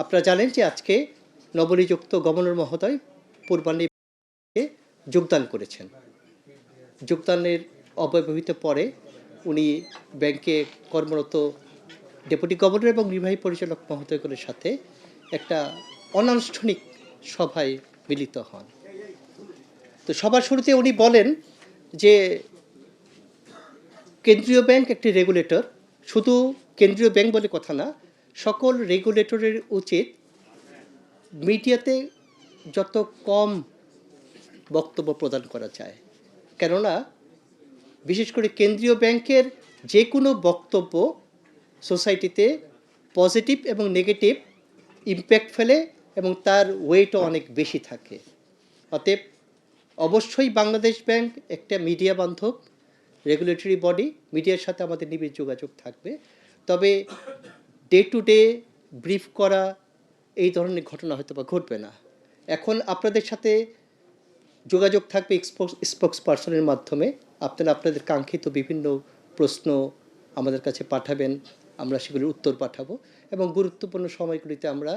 আপনারা জানেন যে আজকে নবনিযুক্ত গভর্নর মহোদয় পূর্বাহ্নে যোগদান করেছেন। যোগদানের অব্যবহিত পরে উনি ব্যাংকে কর্মরত ডেপুটি গভর্নর এবং নির্বাহী পরিচালক মহোদয়গণের সাথে একটা অনানুষ্ঠানিক সভায় মিলিত হন। তো সবার শুরুতে উনি বলেন যে কেন্দ্রীয় ব্যাংক একটি রেগুলেটর, শুধু কেন্দ্রীয় ব্যাংক বলে কথা না, সকল রেগুলেটরের উচিত মিডিয়াতে যত কম বক্তব্য প্রদান করা যায়, কেননা বিশেষ করে কেন্দ্রীয় ব্যাংকের যে কোনো বক্তব্য সোসাইটিতে পজিটিভ এবং নেগেটিভ ইম্প্যাক্ট ফেলে এবং তার ওয়েটও অনেক বেশি থাকে। অতএব অবশ্যই বাংলাদেশ ব্যাংক একটা মিডিয়া বান্ধব রেগুলেটরি বডি, মিডিয়ার সাথে আমাদের নিবিড় যোগাযোগ থাকবে। তবে ডে টু ডে ব্রিফ করা এই ধরনের ঘটনা হয়তো বা ঘটবে না। এখন আপনাদের সাথে যোগাযোগ থাকবে স্পোক্স পার্সনের মাধ্যমে। আপনারা আপনাদের কাঙ্ক্ষিত বিভিন্ন প্রশ্ন আমাদের কাছে পাঠাবেন, আমরা সেগুলির উত্তর পাঠাবো এবং গুরুত্বপূর্ণ সময়গুলিতে আমরা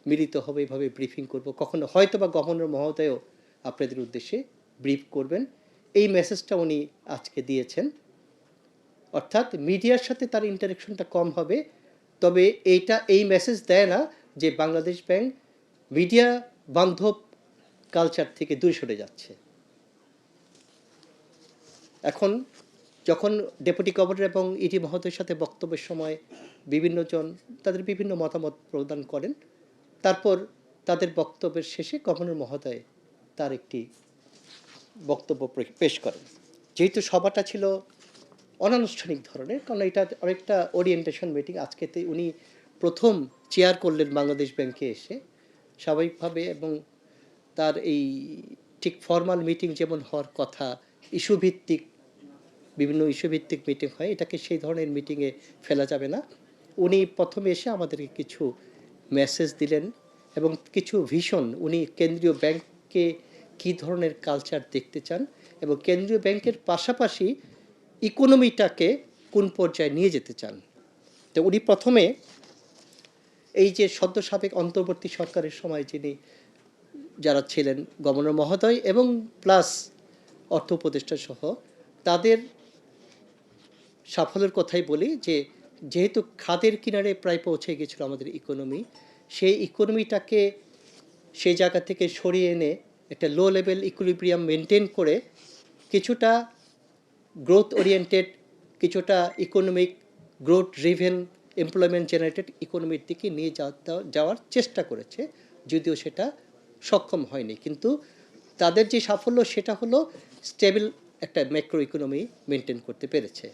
মিলিত হবে, এভাবে ব্রিফিং করব। কখনো হয়তো বা গভর্নর মহোদয়ও আপনাদের উদ্দেশ্যে ব্রিফ করবেন। এই মেসেজটা উনি আজকে দিয়েছেন। অর্থাৎ মিডিয়ার সাথে তার ইন্টারেকশনটা কম হবে, তবে এই মেসেজ দেয় না যে বাংলাদেশ ব্যাংক মিডিয়া বান্ধব কালচার থেকে দূরে সরে যাচ্ছে। এখন যখন ডেপুটি গভর্নর এবং ইডি মহোদয়ের সাথে বক্তব্যের সময় বিভিন্নজন তাদের বিভিন্ন মতামত প্রদান করেন, তারপর তাদের বক্তব্যের শেষে গভর্নর মহোদয় তার একটি বক্তব্য পেশ করেন। যেহেতু সভাটা ছিল অনানুষ্ঠানিক ধরনের, কারণ এটা অনেকটা ওরিয়েন্টেশন মিটিং, আজকেতে উনি প্রথম চেয়ার করলেন বাংলাদেশ ব্যাংকে এসে স্বাভাবিকভাবে, এবং তার এই ঠিক ফর্মাল মিটিং যেমন হওয়ার কথা, ইস্যুভিত্তিক বিভিন্ন ইস্যুভিত্তিক মিটিং হয়, এটাকে সেই ধরনের মিটিংয়ে ফেলা যাবে না। উনি প্রথমে এসে আমাদেরকে কিছু মেসেজ দিলেন এবং কিছু ভিশন, উনি কেন্দ্রীয় ব্যাংককে কী ধরনের কালচার দেখতে চান এবং কেন্দ্রীয় ব্যাংকের পাশাপাশি ইকোনমিটাকে কোন পর্যায়ে নিয়ে যেতে চান। তো উনি প্রথমে এই যে সদ্য সাবেক অন্তর্বর্তী সরকারের সময় যিনি যারা ছিলেন গভর্নর মহোদয় এবং প্লাস অর্থ উপদেষ্টা সহ, তাদের সাফল্যের কথাই বলি যে যেহেতু খাদের কিনারে প্রায় পৌঁছে গেছিল আমাদের ইকোনমি, সেই ইকোনমিটাকে সেই জায়গা থেকে সরিয়ে এনে একটা লো লেভেল ইকুইলিব্রিয়াম মেনটেন করে কিছুটা গ্রোথ ওরিয়েন্টেড, কিছুটা economic growth driven employment generated ইকোনমির দিকে নিয়ে যাওয়ার চেষ্টা করেছে, যদিও সেটা সক্ষম হয়নি। কিন্তু তাদের যে সাফল্য সেটা হলো স্টেবল একটা ম্যাক্রো ইকোনমি মেনটেন করতে পেরেছে।